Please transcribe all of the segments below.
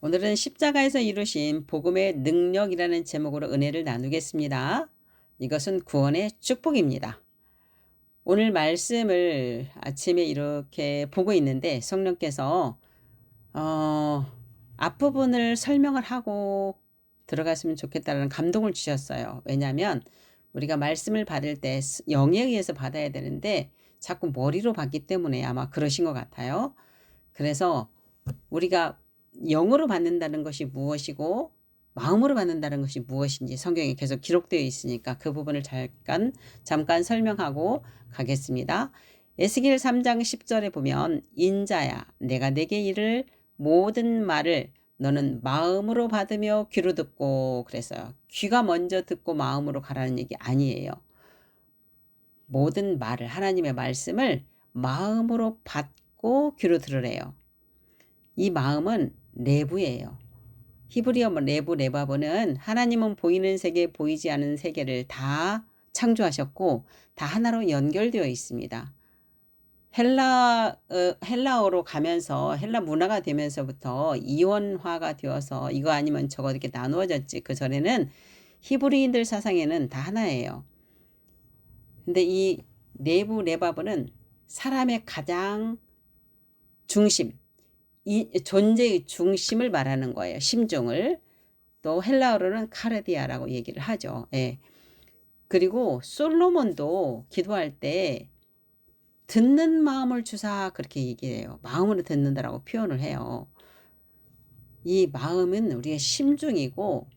오늘은 십자가에서 이루신 복음의 능력이라는 제목으로 은혜를 나누겠습니다. 이것은 구원의 축복입니다. 오늘 말씀을 아침에 이렇게 보고 있는데 성령께서 앞부분을 설명을 하고 들어갔으면 좋겠다는 감동을 주셨어요. 왜냐하면 우리가 말씀을 받을 때 영에 의해서 받아야 되는데 자꾸 머리로 받기 때문에 아마 그러신 것 같아요. 그래서 우리가 영으로 받는다는 것이 무엇이고 마음으로 받는다는 것이 무엇인지 성경에 계속 기록되어 있으니까 그 부분을 잠깐 설명하고 가겠습니다. 에스겔 3장 10절에 보면 인자야 내가 내게 이를 모든 말을 너는 마음으로 받으며 귀로 듣고 그랬어요. 귀가 먼저 듣고 마음으로 가라는 얘기 아니에요. 모든 말을 하나님의 말씀을 마음으로 받고 귀로 들으래요. 이 마음은 내부예요. 히브리어 내부 레바보는 하나님은 보이는 세계 보이지 않은 세계를 다 창조하셨고 다 하나로 연결되어 있습니다. 헬라어로 가면서 헬라 문화가 되면서부터 이원화가 되어서 이거 아니면 저거 이렇게 나누어졌지. 그 전에는 히브리인들 사상에는 다 하나예요. 근데 이 내부 레바보는 사람의 가장 중심, 이 존재의 중심을 말하는 거예요. 심중을. 또 헬라어로는 카르디아라고 얘기를 하죠. 예. 그리고 솔로몬도 기도할 때 듣는 마음을 주사 그렇게 얘기해요. 마음으로 듣는다라고 표현을 해요. 이 마음은 우리의 심중이고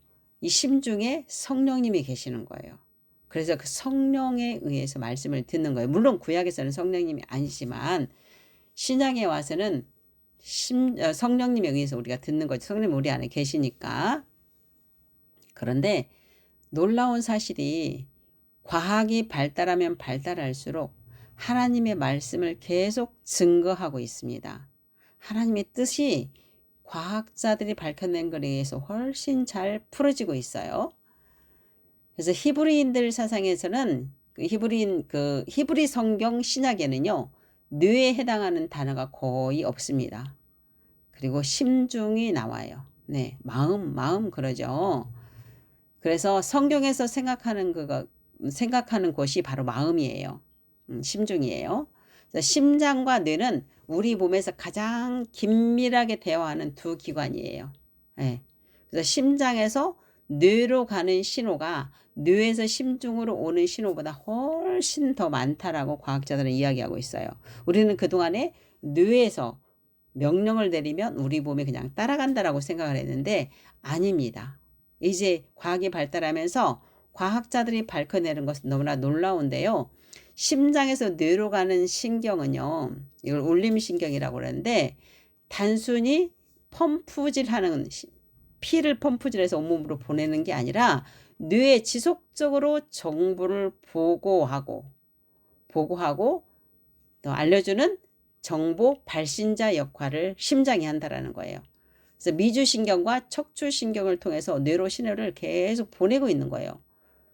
이 심중에 성령님이 계시는 거예요. 그래서 그 성령에 의해서 말씀을 듣는 거예요. 물론 구약에서는 성령님이 아니지만 신약에 와서는 성령님에 의해서 우리가 듣는 거죠. 성령님 우리 안에 계시니까. 그런데 놀라운 사실이 과학이 발달하면 발달할수록 하나님의 말씀을 계속 증거하고 있습니다. 하나님의 뜻이 과학자들이 밝혀낸 것에 의해서 훨씬 잘 풀어지고 있어요. 그래서 히브리인들 사상에서는 히브리 성경 신약에는요. 뇌에 해당하는 단어가 거의 없습니다. 그리고 심중이 나와요. 네, 마음 그러죠. 그래서 성경에서 생각하는 것이 바로 마음이에요. 심중이에요. 그래서 심장과 뇌는 우리 몸에서 가장 긴밀하게 대화하는 두 기관이에요. 네. 그래서 심장에서 뇌로 가는 신호가 뇌에서 심중으로 오는 신호보다 훨씬 더 많다라고 과학자들은 이야기하고 있어요. 우리는 그동안에 뇌에서 명령을 내리면 우리 몸이 그냥 따라간다라고 생각을 했는데 아닙니다. 이제 과학이 발달하면서 과학자들이 밝혀내는 것은 너무나 놀라운데요. 심장에서 뇌로 가는 신경은요. 이걸 울림신경이라고 그러는데 단순히 피를 펌프질해서 온몸으로 보내는 게 아니라 뇌에 지속적으로 정보를 보고하고 또 알려주는 정보 발신자 역할을 심장이 한다라는 거예요. 그래서 미주신경과 척추신경을 통해서 뇌로 신호를 계속 보내고 있는 거예요.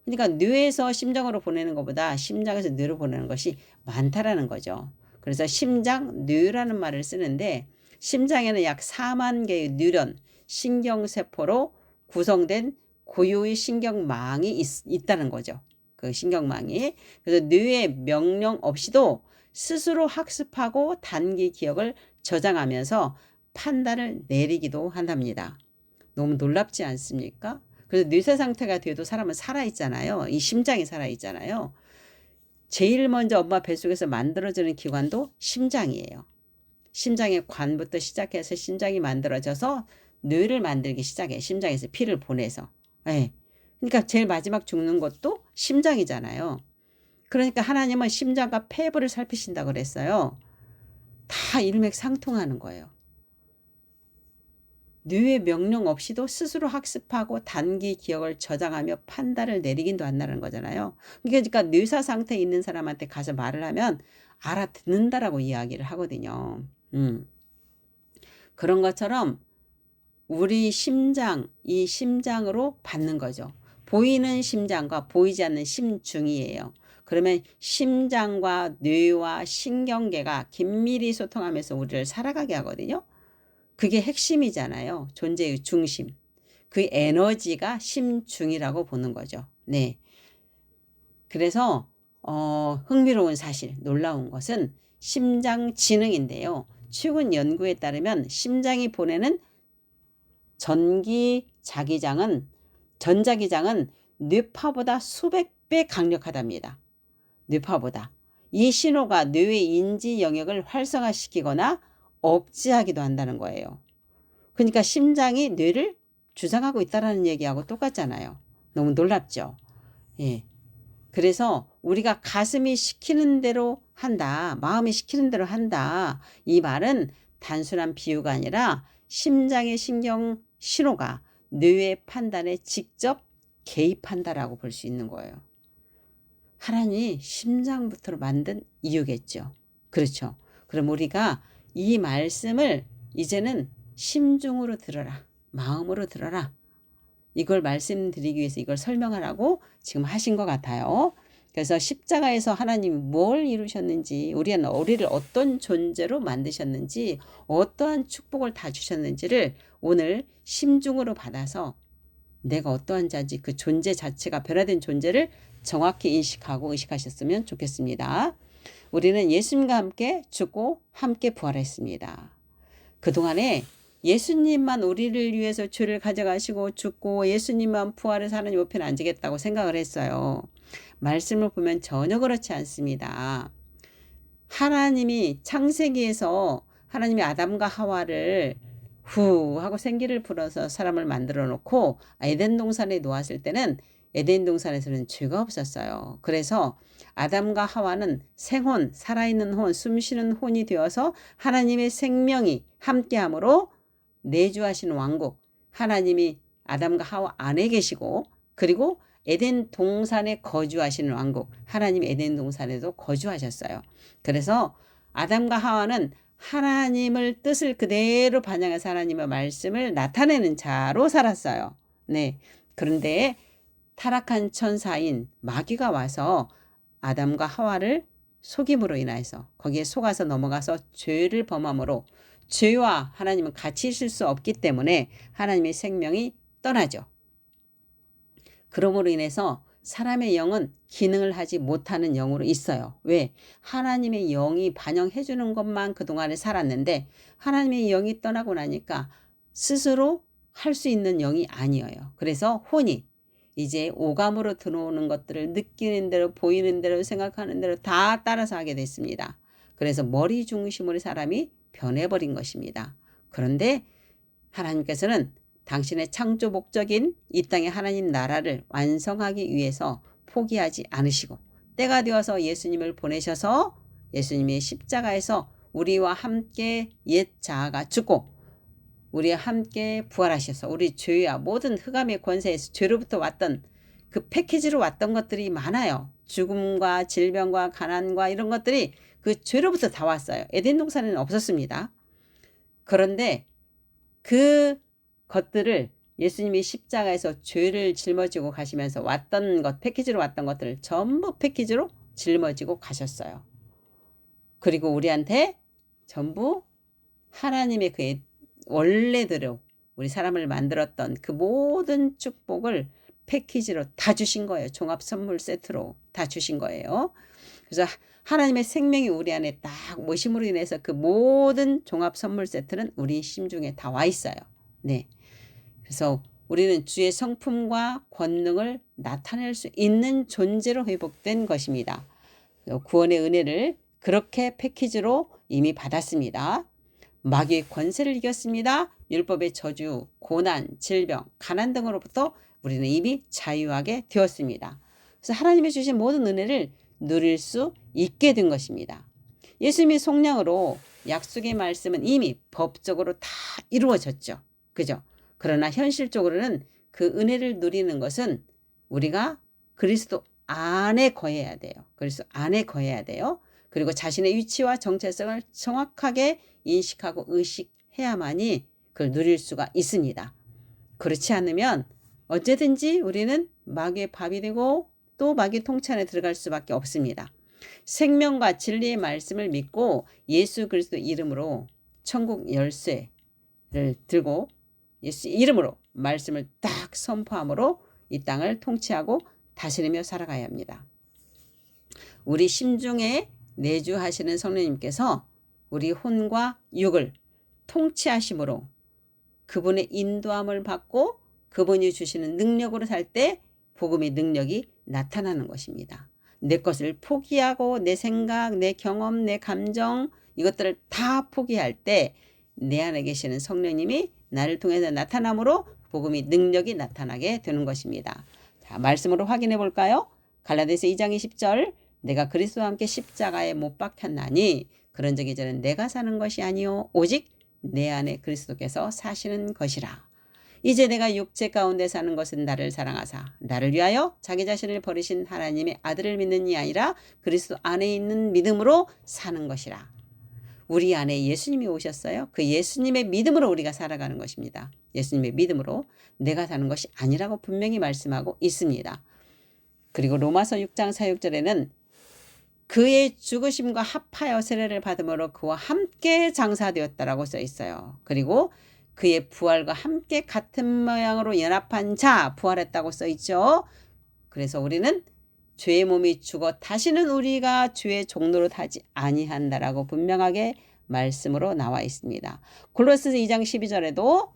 그러니까 뇌에서 심장으로 보내는 것보다 심장에서 뇌로 보내는 것이 많다라는 거죠. 그래서 심장, 뇌라는 말을 쓰는데 심장에는 약 4만 개의 뉴런, 신경세포로 구성된 고유의 신경망이 있다는 거죠. 그 신경망이. 그래서 뇌의 명령 없이도 스스로 학습하고 단기 기억을 저장하면서 판단을 내리기도 한답니다. 너무 놀랍지 않습니까? 그래서 뇌세 상태가 돼도 사람은 살아있잖아요. 이 심장이 살아있잖아요. 제일 먼저 엄마 뱃속에서 만들어지는 기관도 심장이에요. 심장의 관부터 시작해서 심장이 만들어져서 뇌를 만들기 시작해. 심장에서 피를 보내서. 네. 그러니까 제일 마지막 죽는 것도 심장이잖아요. 그러니까 하나님은 심장과 폐부를 살피신다고 그랬어요. 다 일맥상통하는 거예요. 뇌의 명령 없이도 스스로 학습하고 단기 기억을 저장하며 판단을 내리긴도 한다는 거잖아요. 그러니까 뇌사 상태에 있는 사람한테 가서 말을 하면 알아듣는다라고 이야기를 하거든요. 그런 것처럼 우리 심장, 이 심장으로 받는 거죠. 보이는 심장과 보이지 않는 심중이에요. 그러면 심장과 뇌와 신경계가 긴밀히 소통하면서 우리를 살아가게 하거든요. 그게 핵심이잖아요. 존재의 중심. 그 에너지가 심중이라고 보는 거죠. 네. 그래서 흥미로운 사실, 놀라운 것은 심장 지능인데요. 최근 연구에 따르면 심장이 보내는 전자기장은 뇌파보다 수백 배 강력하답니다. 뇌파보다. 이 신호가 뇌의 인지 영역을 활성화시키거나 억제하기도 한다는 거예요. 그러니까 심장이 뇌를 주장하고 있다는 얘기하고 똑같잖아요. 너무 놀랍죠? 예. 그래서 우리가 가슴이 시키는 대로 한다, 마음이 시키는 대로 한다. 이 말은 단순한 비유가 아니라 심장의 신경 신호가 뇌의 판단에 직접 개입한다라고 볼 수 있는 거예요. 하나님이 심장부터 만든 이유겠죠. 그렇죠. 그럼 우리가 이 말씀을 이제는 심중으로 들어라. 마음으로 들어라. 이걸 말씀드리기 위해서 이걸 설명하라고 지금 하신 것 같아요. 그래서 십자가에서 하나님이 뭘 이루셨는지, 우리는 우리를 어떤 존재로 만드셨는지, 어떠한 축복을 다 주셨는지를 오늘 심중으로 받아서 내가 어떠한 자인지 그 존재 자체가 변화된 존재를 정확히 인식하고 의식하셨으면 좋겠습니다. 우리는 예수님과 함께 죽고 함께 부활했습니다. 그동안에 예수님만 우리를 위해서 죄를 가져가시고 죽고 예수님만 부활해서 하나님 옆에 앉으겠다고 생각을 했어요. 말씀을 보면 전혀 그렇지 않습니다. 하나님이 창세기에서 하나님이 아담과 하와를 후 하고 생기를 불어서 사람을 만들어 놓고 에덴 동산에 놓았을 때는 에덴 동산에서는 죄가 없었어요. 그래서 아담과 하와는 생혼, 살아있는 혼, 숨쉬는 혼이 되어서 하나님의 생명이 함께함으로 내주하신 왕국, 하나님이 아담과 하와 안에 계시고 그리고 에덴 동산에 거주하시는 왕국, 하나님이 에덴 동산에도 거주하셨어요. 그래서 아담과 하와는 하나님을 뜻을 그대로 반영해서 하나님의 말씀을 나타내는 자로 살았어요. 네. 그런데 타락한 천사인 마귀가 와서 아담과 하와를 속임으로 인해서 거기에 속아서 넘어가서 죄를 범함으로 죄와 하나님은 같이 있을 수 없기 때문에 하나님의 생명이 떠나죠. 그러므로 인해서 사람의 영은 기능을 하지 못하는 영으로 있어요. 왜? 하나님의 영이 반영해 주는 것만 그동안에 살았는데 하나님의 영이 떠나고 나니까 스스로 할 수 있는 영이 아니에요. 그래서 혼이 이제 오감으로 들어오는 것들을 느끼는 대로 보이는 대로 생각하는 대로 다 따라서 하게 됐습니다. 그래서 머리 중심으로 사람이 변해버린 것입니다. 그런데 하나님께서는 당신의 창조 목적인 이 땅의 하나님 나라를 완성하기 위해서 포기하지 않으시고 때가 되어서 예수님을 보내셔서 예수님의 십자가에서 우리와 함께 옛 자아가 죽고 우리와 함께 부활하셔서 우리 죄와 모든 흑암의 권세에서 죄로부터 왔던 그 패키지로 왔던 것들이 많아요. 죽음과 질병과 가난과 이런 것들이 그 죄로부터 다 왔어요. 에덴 동산에는 없었습니다. 그런데 그 것들을 예수님이 십자가에서 죄를 짊어지고 가시면서 왔던 것, 패키지로 왔던 것들을 전부 패키지로 짊어지고 가셨어요. 그리고 우리한테 전부 하나님의 그 원래대로 우리 사람을 만들었던 그 모든 축복을 패키지로 다 주신 거예요. 종합 선물 세트로 다 주신 거예요. 그래서 하나님의 생명이 우리 안에 딱 모심으로 인해서 그 모든 종합 선물 세트는 우리 심중에 다 와 있어요. 네. 그래서 우리는 주의 성품과 권능을 나타낼 수 있는 존재로 회복된 것입니다. 구원의 은혜를 그렇게 패키지로 이미 받았습니다. 마귀의 권세를 이겼습니다. 율법의 저주, 고난, 질병, 가난 등으로부터 우리는 이미 자유하게 되었습니다. 그래서 하나님이 주신 모든 은혜를 누릴 수 있게 된 것입니다. 예수님의 속량으로 약속의 말씀은 이미 법적으로 다 이루어졌죠. 그죠? 그러나 현실적으로는 그 은혜를 누리는 것은 우리가 그리스도 안에 거해야 돼요. 그리스도 안에 거해야 돼요. 그리고 자신의 위치와 정체성을 정확하게 인식하고 의식해야만이 그걸 누릴 수가 있습니다. 그렇지 않으면 언제든지 우리는 마귀의 밥이 되고 또 마귀 통치 안에 들어갈 수밖에 없습니다. 생명과 진리의 말씀을 믿고 예수 그리스도 이름으로 천국 열쇠 들고 예수 이름으로 말씀을 딱 선포함으로 이 땅을 통치하고 다스리며 살아가야 합니다. 우리 심중에 내주하시는 성령님께서 우리 혼과 육을 통치하심으로 그분의 인도함을 받고 그분이 주시는 능력으로 살 때 복음의 능력이 나타나는 것입니다. 내 것을 포기하고 내 생각, 내 경험, 내 감정 이것들을 다 포기할 때 내 안에 계시는 성령님이 나를 통해서 나타남으로 복음의 능력이 나타나게 되는 것입니다. 자, 말씀으로 확인해 볼까요? 갈라디아서 2장 20절 내가 그리스도와 함께 십자가에 못 박혔나니 그런즉 이제는 내가 사는 것이 아니요 오직 내 안에 그리스도께서 사시는 것이라. 이제 내가 육체 가운데 사는 것은 나를 사랑하사 나를 위하여 자기 자신을 버리신 하나님의 아들을 믿는 이 아니라 그리스도 안에 있는 믿음으로 사는 것이라. 우리 안에 예수님이 오셨어요. 그 예수님의 믿음으로 우리가 살아가는 것입니다. 예수님의 믿음으로 내가 사는 것이 아니라고 분명히 말씀하고 있습니다. 그리고 로마서 6장 4, 6절에는 그의 죽으심과 합하여 세례를 받음으로 그와 함께 장사되었다라고 써 있어요. 그리고 그의 부활과 함께 같은 모양으로 연합한 자 부활했다고 써 있죠. 그래서 우리는 죄의 몸이 죽어 다시는 우리가 죄의 종노릇 하지 아니한다라고 분명하게 말씀으로 나와 있습니다. 골로새서 2장 12절에도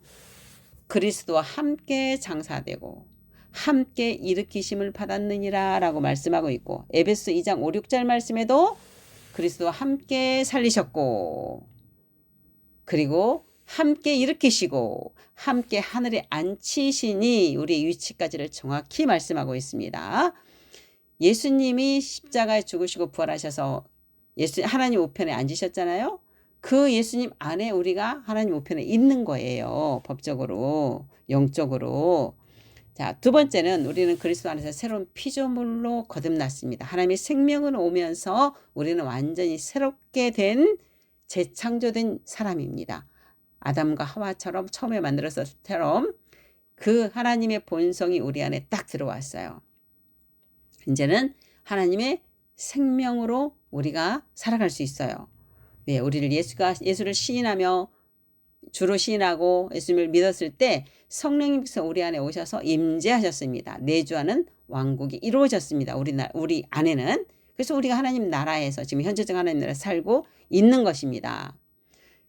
그리스도와 함께 장사되고 함께 일으키심을 받았느니라 라고 말씀하고 있고 에베소 2장 5, 6절 말씀에도 그리스도와 함께 살리셨고 그리고 함께 일으키시고 함께 하늘에 앉히시니 우리의 위치까지를 정확히 말씀하고 있습니다. 예수님이 십자가에 죽으시고 부활하셔서 하나님 우편에 앉으셨잖아요. 그 예수님 안에 우리가 하나님 우편에 있는 거예요. 법적으로, 영적으로. 자, 두 번째는 우리는 그리스도 안에서 새로운 피조물로 거듭났습니다. 하나님의 생명은 오면서 우리는 완전히 새롭게 된 재창조된 사람입니다. 아담과 하와처럼 처음에 만들었을처럼 그 하나님의 본성이 우리 안에 딱 들어왔어요. 이제는 하나님의 생명으로 우리가 살아갈 수 있어요. 네, 우리를 예수를 시인하며 주로 시인하고 예수님을 믿었을 때 성령님께서 우리 안에 오셔서 임재하셨습니다. 내주하는 왕국이 이루어졌습니다. 우리 안에는. 그래서 우리가 하나님 나라에서 지금 현재적 하나님 나라에 살고 있는 것입니다.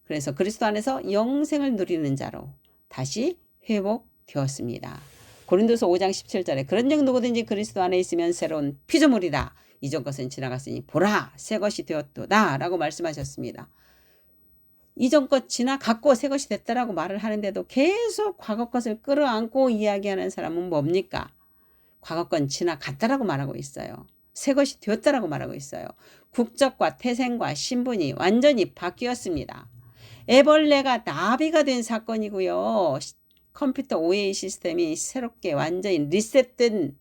그래서 그리스도 안에서 영생을 누리는 자로 다시 회복되었습니다. 고린도서 5장 17절에 그런즉 누구든지 그리스도 안에 있으면 새로운 피조물이라 이전 것은 지나갔으니 보라 새 것이 되었도다 라고 말씀하셨습니다. 이전 것 지나갔고 새 것이 됐다라고 말을 하는데도 계속 과거 것을 끌어안고 이야기하는 사람은 뭡니까? 과거 건 지나갔다라고 말하고 있어요. 새 것이 되었다라고 말하고 있어요. 국적과 태생과 신분이 완전히 바뀌었습니다. 애벌레가 나비가 된 사건이고요. 컴퓨터 OA 시스템이 새롭게 완전히 리셋된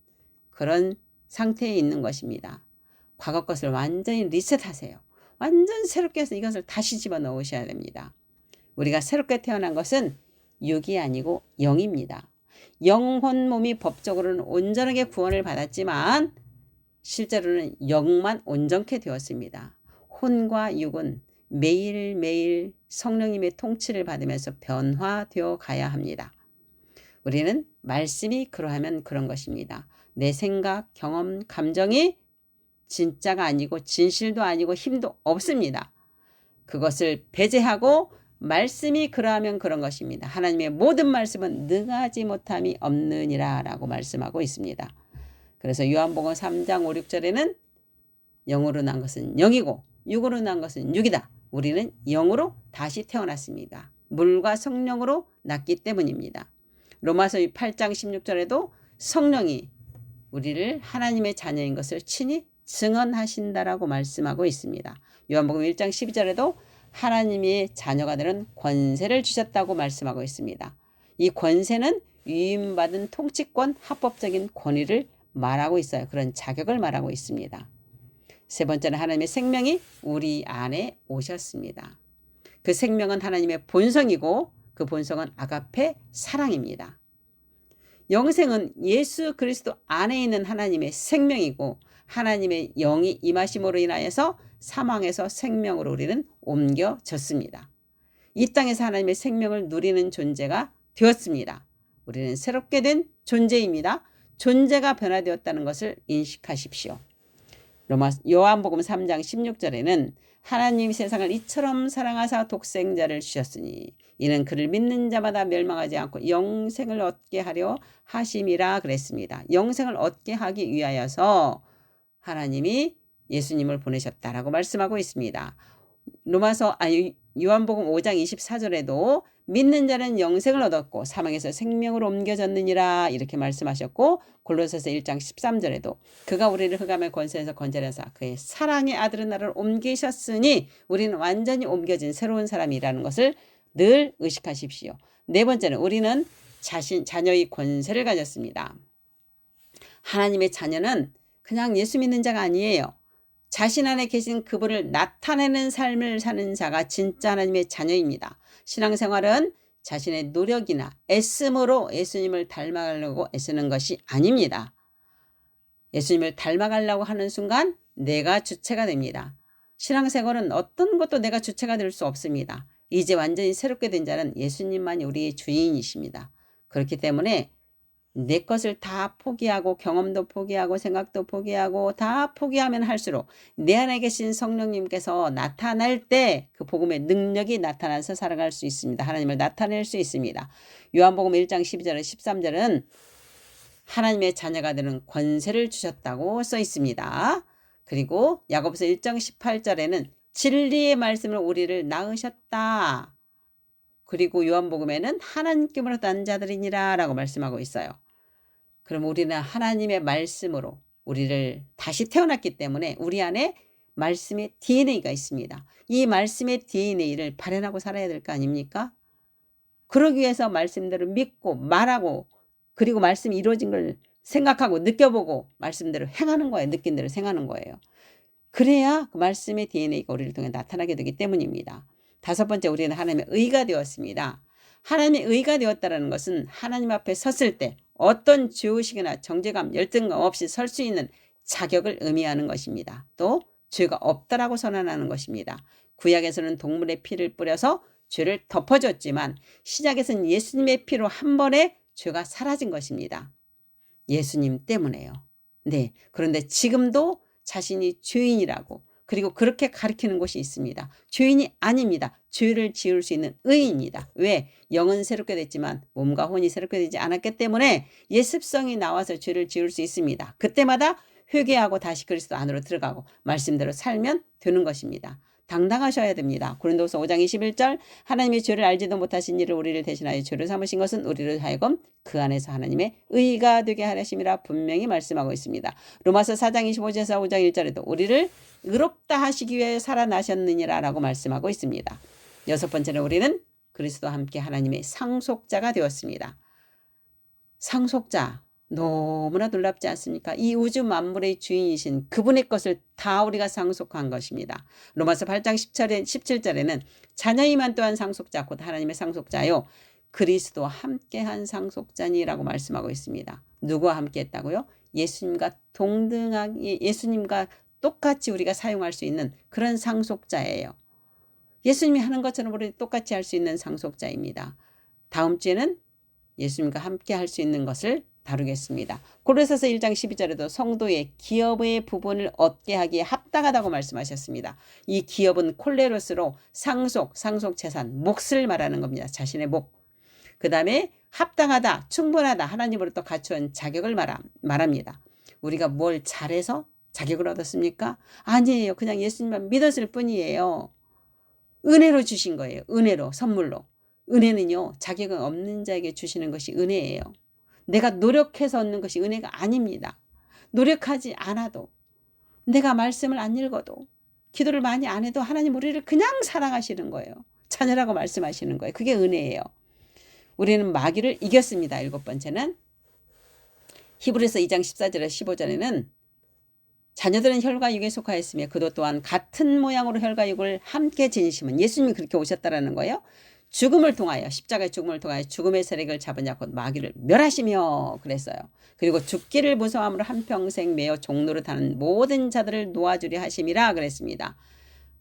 그런 상태에 있는 것입니다. 과거 것을 완전히 리셋하세요. 완전 새롭게 해서 이것을 다시 집어넣으셔야 됩니다. 우리가 새롭게 태어난 것은 육이 아니고 영입니다. 영혼 몸이 법적으로는 온전하게 구원을 받았지만 실제로는 영만 온전케 되었습니다. 혼과 육은 매일매일 성령님의 통치를 받으면서 변화되어 가야 합니다. 우리는 말씀이 그러하면 그런 것입니다. 내 생각, 경험, 감정이 진짜가 아니고 진실도 아니고 힘도 없습니다. 그것을 배제하고 말씀이 그러하면 그런 것입니다. 하나님의 모든 말씀은 능하지 못함이 없느니라 라고 말씀하고 있습니다. 그래서 요한복음 3장 5, 6절에는 영으로 난 것은 영이고 육으로 난 것은 육이다. 우리는 영으로 다시 태어났습니다. 물과 성령으로 났기 때문입니다. 로마서 8장 16절에도 성령이 우리를 하나님의 자녀인 것을 친히 증언하신다라고 말씀하고 있습니다. 요한복음 1장 12절에도 하나님의 자녀가 되는 권세를 주셨다고 말씀하고 있습니다. 이 권세는 위임받은 통치권, 합법적인 권위를 말하고 있어요. 그런 자격을 말하고 있습니다. 세 번째는 하나님의 생명이 우리 안에 오셨습니다. 그 생명은 하나님의 본성이고 그 본성은 아가페 사랑입니다. 영생은 예수 그리스도 안에 있는 하나님의 생명이고 하나님의 영이 임하심으로 인하여서 사망에서 생명으로 우리는 옮겨졌습니다. 이 땅에서 하나님의 생명을 누리는 존재가 되었습니다. 우리는 새롭게 된 존재입니다. 존재가 변화되었다는 것을 인식하십시오. 요한복음 3장 16절에는 하나님이 세상을 이처럼 사랑하사 독생자를 주셨으니 이는 그를 믿는 자마다 멸망하지 않고 영생을 얻게 하려 하심이라 그랬습니다. 영생을 얻게 하기 위하여서 하나님이 예수님을 보내셨다라고 말씀하고 있습니다. 요한복음 5장 24절에도 믿는 자는 영생을 얻었고 사망에서 생명으로 옮겨졌느니라 이렇게 말씀하셨고, 골로새서 1장 13절에도 그가 우리를 흑암의 권세에서 건져내사 그의 사랑의 아들의 나라를 옮기셨으니 우리는 완전히 옮겨진 새로운 사람이라는 것을 늘 의식하십시오. 네 번째는 우리는 자녀의 권세를 가졌습니다. 하나님의 자녀는 그냥 예수 믿는 자가 아니에요. 자신 안에 계신 그분을 나타내는 삶을 사는 자가 진짜 하나님의 자녀입니다. 신앙생활은 자신의 노력이나 애씀으로 예수님을 닮아가려고 애쓰는 것이 아닙니다. 예수님을 닮아가려고 하는 순간 내가 주체가 됩니다. 신앙생활은 어떤 것도 내가 주체가 될 수 없습니다. 이제 완전히 새롭게 된 자는 예수님만이 우리의 주인이십니다. 그렇기 때문에 내 것을 다 포기하고 경험도 포기하고 생각도 포기하고 다 포기하면 할수록 내 안에 계신 성령님께서 나타날 때 그 복음의 능력이 나타나서 살아갈 수 있습니다. 하나님을 나타낼 수 있습니다. 요한복음 1장 12절 13절은 하나님의 자녀가 되는 권세를 주셨다고 써 있습니다. 그리고 야고보서 1장 18절에는 진리의 말씀으로 우리를 낳으셨다. 그리고 요한복음에는 하나님께로부터 난 자들이니라 라고 말씀하고 있어요. 그럼 우리는 하나님의 말씀으로 우리를 다시 태어났기 때문에 우리 안에 말씀의 DNA가 있습니다. 이 말씀의 DNA를 발현하고 살아야 될 거 아닙니까? 그러기 위해서 말씀대로 믿고 말하고 그리고 말씀이 이루어진 걸 생각하고 느껴보고 말씀대로 행하는 거예요. 느낀 대로 행하는 거예요. 그래야 그 말씀의 DNA가 우리를 통해 나타나게 되기 때문입니다. 다섯 번째, 우리는 하나님의 의가 되었습니다. 하나님의 의가 되었다는 것은 하나님 앞에 섰을 때 어떤 죄의식이나 정죄감, 열등감 없이 설 수 있는 자격을 의미하는 것입니다. 또 죄가 없다라고 선언하는 것입니다. 구약에서는 동물의 피를 뿌려서 죄를 덮어줬지만 신약에서는 예수님의 피로 한 번에 죄가 사라진 것입니다. 예수님 때문에요. 네, 그런데 지금도 자신이 죄인이라고 그리고 그렇게 가르치는 곳이 있습니다. 죄인이 아닙니다. 죄를 지을 수 있는 의인입니다. 왜? 영은 새롭게 됐지만 몸과 혼이 새롭게 되지 않았기 때문에 예습성이 나와서 죄를 지을 수 있습니다. 그때마다 회개하고 다시 그리스도 안으로 들어가고 말씀대로 살면 되는 것입니다. 당당하셔야 됩니다. 고린도서 5장 21절 하나님의 죄를 알지도 못하신 이를 우리를 대신하여 죄를 삼으신 것은 우리를 하여금 그 안에서 하나님의 의가 되게 하려심이라 분명히 말씀하고 있습니다. 로마서 4장 25절에서 5장 1절에도 우리를 의롭다 하시기 위해 살아나셨느니라 라고 말씀하고 있습니다. 여섯 번째는 우리는 그리스도와 함께 하나님의 상속자가 되었습니다. 상속자, 너무나 놀랍지 않습니까? 이 우주 만물의 주인이신 그분의 것을 다 우리가 상속한 것입니다. 로마서 8장 17절에는 자녀이만 또한 상속자 곧 하나님의 상속자요 그리스도와 함께한 상속자니라고 말씀하고 있습니다. 누구와 함께 했다고요? 예수님과 동등하게 예수님과 똑같이 우리가 사용할 수 있는 그런 상속자예요. 예수님이 하는 것처럼 우리 똑같이 할 수 있는 상속자입니다. 다음 주에는 예수님과 함께 할 수 있는 것을 다루겠습니다. 고린도서 1장 12절에도 성도의 기업의 부분을 얻게 하기에 합당하다고 말씀하셨습니다. 이 기업은 콜레로스로 상속 재산, 몫을 말하는 겁니다. 자신의 목. 그 다음에 합당하다, 충분하다, 하나님으로부터 갖추은 자격을 말합니다. 우리가 뭘 잘해서 자격을 얻었습니까? 아니에요. 그냥 예수님만 믿었을 뿐이에요. 은혜로 주신 거예요. 은혜로, 선물로. 은혜는요, 자격은 없는 자에게 주시는 것이 은혜예요. 내가 노력해서 얻는 것이 은혜가 아닙니다. 노력하지 않아도, 내가 말씀을 안 읽어도, 기도를 많이 안 해도 하나님 우리를 그냥 사랑하시는 거예요. 자녀라고 말씀하시는 거예요. 그게 은혜예요. 우리는 마귀를 이겼습니다. 일곱 번째는 히브리서 2장 14절에서 15절에는 자녀들은 혈과 육에 속하였으며 그도 또한 같은 모양으로 혈과 육을 함께 지니심은 예수님이 그렇게 오셨다라는 거예요. 죽음을 통하여 십자가의 죽음을 통하여 죽음의 세력을 잡은 자 곧 마귀를 멸하시며 그랬어요. 그리고 죽기를 무서워함으로 한평생 매어 종로를 타는 모든 자들을 놓아주려 하심이라 그랬습니다.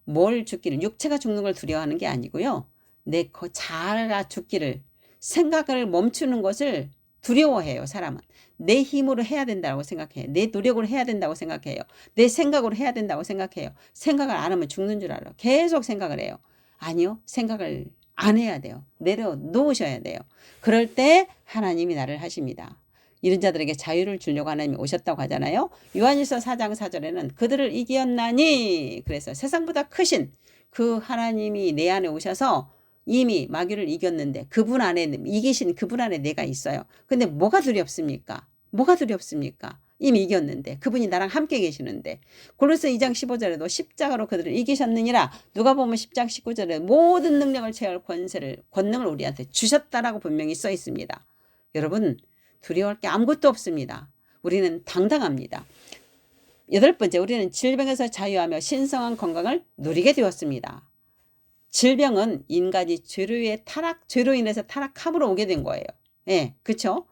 뭘 죽기를 육체가 죽는 걸 두려워하는 게 아니고요. 내 자아가 죽기를 생각을 멈추는 것을 두려워해요. 사람은 내 힘으로 해야 된다고 생각해요. 내 노력으로 해야 된다고 생각해요. 내 생각으로 해야 된다고 생각해요. 생각을 안 하면 죽는 줄 알아요. 계속 생각을 해요. 아니요, 생각을 안 해야 돼요. 내려놓으셔야 돼요. 그럴 때 하나님이 나를 하십니다. 이런 자들에게 자유를 주려고 하나님이 오셨다고 하잖아요. 요한일서 4장 4절에는 그들을 이기었나니, 그래서 세상보다 크신 그 하나님이 내 안에 오셔서 이미 마귀를 이겼는데 그분 안에, 이기신 그분 안에 내가 있어요. 근데 뭐가 두렵습니까? 뭐가 두렵습니까? 이미 이겼는데, 그분이 나랑 함께 계시는데. 골로새 2장 15절에도 십자가로 그들을 이기셨느니라. 누가복음 10장 19절에 모든 능력을 제할 권능을 우리한테 주셨다라고 분명히 써 있습니다. 여러분, 두려워할 게 아무것도 없습니다. 우리는 당당합니다. 8번째, 우리는 질병에서 자유하며 신성한 건강을 누리게 되었습니다. 질병은 인간이 죄로 인해서 타락함으로 오게 된 거예요. 예, 그렇죠?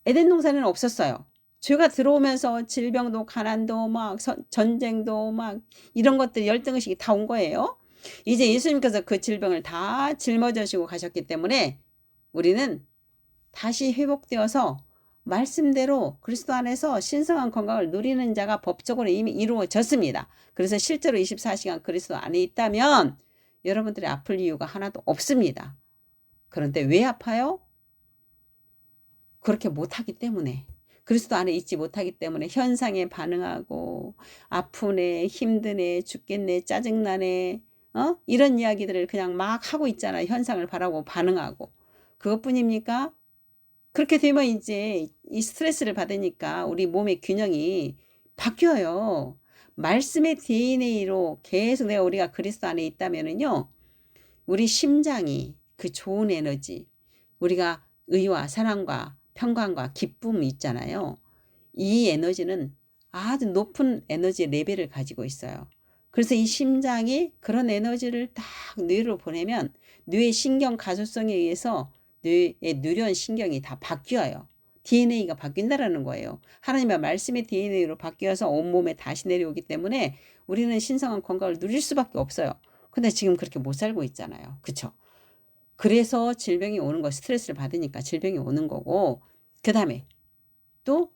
에덴 동산에는 없었어요. 죄가 들어오면서 질병도 가난도 막 전쟁도 막 이런 것들 열등의식이 다 온 거예요. 이제 예수님께서 그 질병을 다 짊어지시고 가셨기 때문에 우리는 다시 회복되어서 말씀대로 그리스도 안에서 신성한 건강을 누리는 자가 법적으로 이미 이루어졌습니다. 그래서 실제로 24시간 그리스도 안에 있다면 여러분들이 아플 이유가 하나도 없습니다. 그런데 왜 아파요? 그렇게 못하기 때문에, 그리스도 안에 있지 못하기 때문에 현상에 반응하고 아프네, 힘드네, 죽겠네, 짜증나네, 이런 이야기들을 그냥 막 하고 있잖아요. 현상을 바라고 반응하고. 그것뿐입니까? 그렇게 되면 이제 이 스트레스를 받으니까 우리 몸의 균형이 바뀌어요. 말씀의 DNA로 계속 우리가 그리스도 안에 있다면은요, 우리 심장이 그 좋은 에너지, 우리가 의와 사랑과 평강과 기쁨이 있잖아요. 이 에너지는 아주 높은 에너지 레벨을 가지고 있어요. 그래서 이 심장이 그런 에너지를 딱 뇌로 보내면 뇌의 신경 가소성에 의해서 뇌의 누런 신경이 다 바뀌어요. DNA가 바뀐다라는 거예요. 하나님의 말씀의 DNA로 바뀌어서 온몸에 다시 내려오기 때문에 우리는 신성한 건강을 누릴 수밖에 없어요. 근데 지금 그렇게 못 살고 있잖아요. 그쵸? 그래서 질병이 오는 거, 스트레스를 받으니까 질병이 오는 거고, 그 다음에 또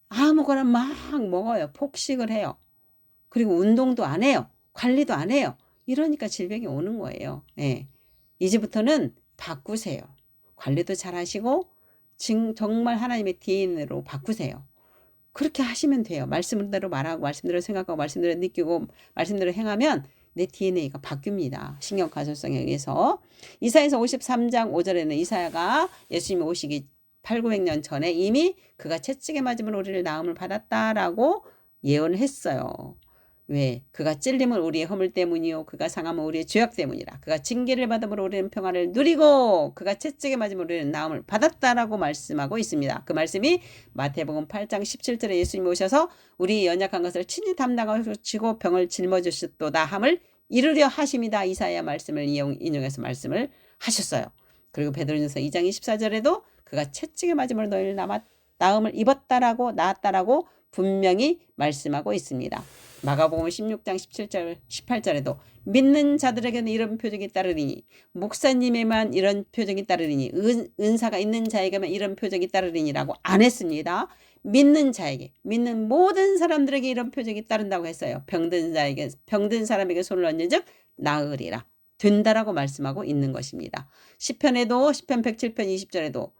아무거나 막 먹어요. 폭식을 해요. 그리고 운동도 안 해요. 관리도 안 해요. 이러니까 질병이 오는 거예요. 예. 이제부터는 바꾸세요. 관리도 잘 하시고 정말 하나님의 DNA로 바꾸세요. 그렇게 하시면 돼요. 말씀대로 말하고 말씀대로 생각하고 말씀대로 느끼고 말씀대로 행하면 내 DNA가 바뀝니다. 신경가소성에 의해서. 이사야서 53장 5절에는 이사야가 예수님이 오시기 800~900년 전에 이미 그가 채찍에 맞으면 우리를 나음을 받았다라고 예언을 했어요. 왜? 그가 찔림은 우리의 허물 때문이요 그가 상함은 우리의 죄악 때문이라. 그가 징계를 받음으로 우리는 평안을 누리고 그가 채찍에 맞으면 우리는 나음을 받았다라고 말씀하고 있습니다. 그 말씀이 마태복음 8장 17절에 예수님이 오셔서 우리 연약한 것을 친히 담당하시고 병을 짊어지셨도다 함을 이루려 하심이다. 이사야 말씀을 인용해서 말씀을 하셨어요. 그리고 베드로전서 2장 24절에도 그가 채찍에 맞음으로 너희를 나음을 입었다라고 나았다라고 분명히 말씀하고 있습니다. 마가복음 16장 17절 18절에도 믿는 자들에게는 이런 표적이 따르리니 목사님에만 이런 표적이 따르리니 은사가 있는 자에게만 이런 표적이 따르리니라고 안 했습니다. 믿는 자에게, 믿는 모든 사람들에게 이런 표적이 따른다고 했어요. 병든 사람에게 손을 얹은즉 나으리라 된다라고 말씀하고 있는 것입니다. 시편에도 시편 107편 20절에도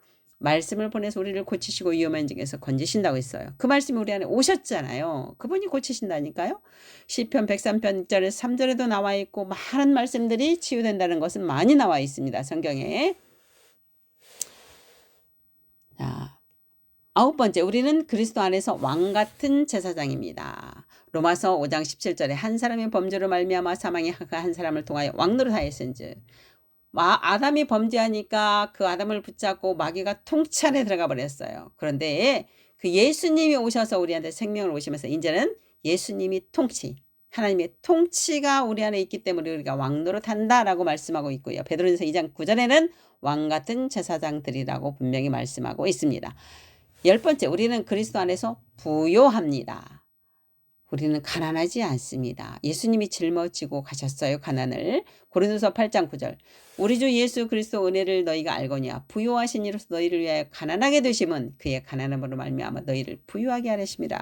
말씀을 보내서 우리를 고치시고 위험한 중에서 건지신다고 했어요. 그 말씀이 우리 안에 오셨잖아요. 그분이 고치신다니까요. 시편 103편 1절에 3절에도 나와 있고 많은 말씀들이 치유된다는 것은 많이 나와 있습니다. 성경에. 자, 9번째, 우리는 그리스도 안에서 왕같은 제사장입니다. 로마서 5장 17절에 한 사람의 범죄로 말미암아 사망이 한 사람을 통하여 왕노릇 하였은즉 아담이 범죄하니까 그 아담을 붙잡고 마귀가 통치 안에 들어가 버렸어요. 그런데 그 예수님이 오셔서 우리한테 생명을 오시면서 이제는 예수님이 하나님의 통치가 우리 안에 있기 때문에 우리가 왕노릇 한다라고 말씀하고 있고요. 베드로전서 2장 9절에는 왕같은 제사장들이라고 분명히 말씀하고 있습니다. 10번째, 우리는 그리스도 안에서 부요합니다. 우리는 가난하지 않습니다. 예수님이 짊어지고 가셨어요. 가난을. 고린도서 8장 9절. 우리 주 예수 그리스도 은혜를 너희가 알거니와 부요하신 이로서 너희를 위하여 가난하게 되심은 그의 가난함으로 말미암아 너희를 부유하게 하려심이라.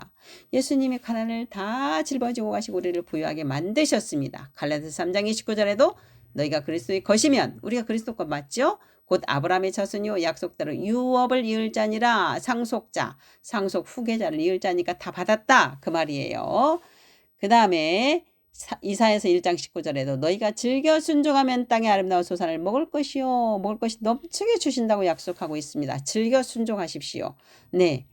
예수님이 가난을 다 짊어지고 가시고 우리를 부유하게 만드셨습니다. 갈라디아서 3장 29절에도 너희가 그리스도의 것이면, 우리가 그리스도 것 맞죠? 곧 아브라함의 자손이요 약속대로 유업을 이을 자니라. 상속자, 상속 후계자를 이을 자니까 다 받았다 그 말이에요. 그 다음에 이사야서 1장 19절에도 너희가 즐겨 순종하면 땅의 아름다운 소산을 먹을 것이요 먹을 것이 넘치게 주신다고 약속하고 있습니다. 즐겨 순종하십시오. 네,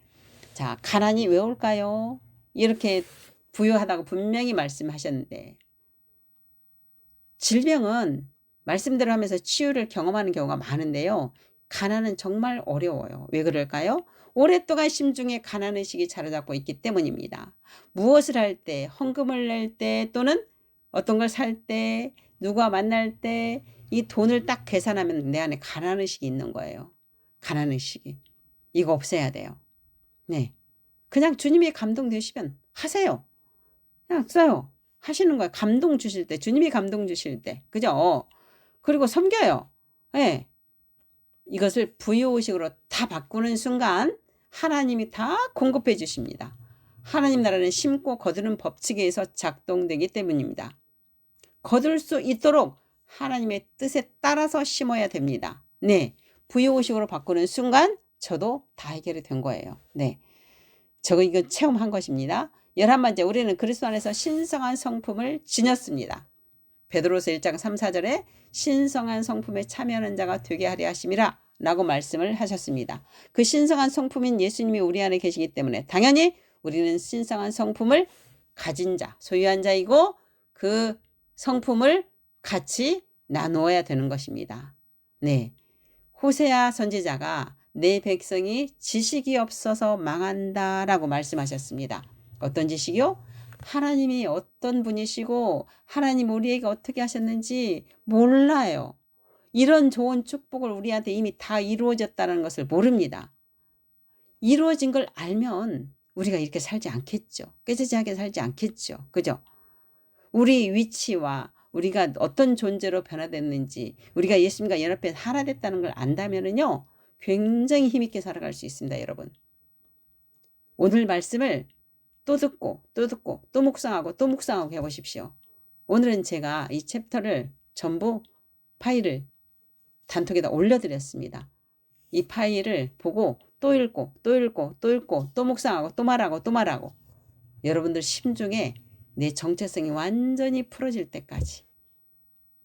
자, 가난이 왜 올까요? 이렇게 부유하다고 분명히 말씀하셨는데, 질병은 말씀대로 하면서 치유를 경험하는 경우가 많은데요. 가난은 정말 어려워요. 왜 그럴까요? 오랫동안 심중에 가난의식이 자리 잡고 있기 때문입니다. 무엇을 할 때, 헌금을 낼 때, 또는 어떤 걸 살 때, 누가 만날 때 이 돈을 딱 계산하면 내 안에 가난의식이 있는 거예요. 가난의식이. 이거 없애야 돼요. 네, 그냥 주님이 감동되시면 하세요. 그냥 써요. 하시는 거예요. 감동 주실 때, 주님이 감동 주실 때. 그죠? 그리고 섬겨요. 네. 이것을 부유의식으로 다 바꾸는 순간 하나님이 다 공급해 주십니다. 하나님 나라는 심고 거두는 법칙에 의해서 작동되기 때문입니다. 거둘 수 있도록 하나님의 뜻에 따라서 심어야 됩니다. 네, 부유의식으로 바꾸는 순간 저도 다 해결이 된 거예요. 네, 저거 이거 체험한 것입니다. 11번째, 우리는 그리스도 안에서 신성한 성품을 지녔습니다. 베드로서 1장 3, 4절에 신성한 성품에 참여하는 자가 되게 하려 하심이라 라고 말씀을 하셨습니다. 그 신성한 성품인 예수님이 우리 안에 계시기 때문에 당연히 우리는 신성한 성품을 가진 자, 소유한 자이고 그 성품을 같이 나누어야 되는 것입니다. 네, 호세아 선지자가 내 백성이 지식이 없어서 망한다라고 말씀하셨습니다. 어떤 지식이요? 하나님이 어떤 분이시고 하나님 우리에게 어떻게 하셨는지 몰라요. 이런 좋은 축복을 우리한테 이미 다 이루어졌다는 것을 모릅니다. 이루어진 걸 알면 우리가 이렇게 살지 않겠죠. 깨지지하게 살지 않겠죠. 그죠? 우리 위치와 우리가 어떤 존재로 변화됐는지, 우리가 예수님과 연합해 하나 됐다는 걸 안다면은요, 굉장히 힘있게 살아갈 수 있습니다, 여러분. 오늘 말씀을 또 듣고 또 듣고 또 묵상하고 또 묵상하고 해보십시오. 오늘은 제가 이 챕터를 전부 파일을 단톡에다 올려드렸습니다. 이 파일을 보고 또 읽고 또 읽고 또 읽고 또 묵상하고 또 말하고 또 말하고, 여러분들 심중에 내 정체성이 완전히 풀어질 때까지.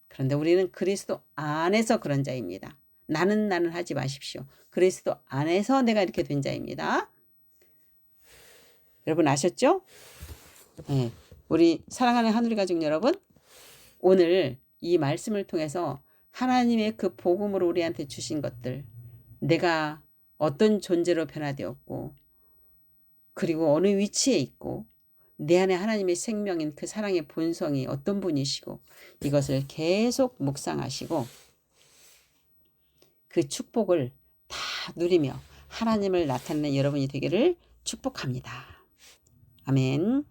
그런데 우리는 그리스도 안에서 그런 자입니다. 나는 하지 마십시오. 그리스도 안에서 내가 이렇게 된 자입니다. 여러분 아셨죠? 네, 우리 사랑하는 하늘의 가족 여러분, 오늘 이 말씀을 통해서 하나님의 그 복음으로 우리한테 주신 것들, 내가 어떤 존재로 변화되었고 그리고 어느 위치에 있고 내 안에 하나님의 생명인 그 사랑의 본성이 어떤 분이시고, 이것을 계속 묵상하시고 그 축복을 다 누리며 하나님을 나타내는 여러분이 되기를 축복합니다. 아멘.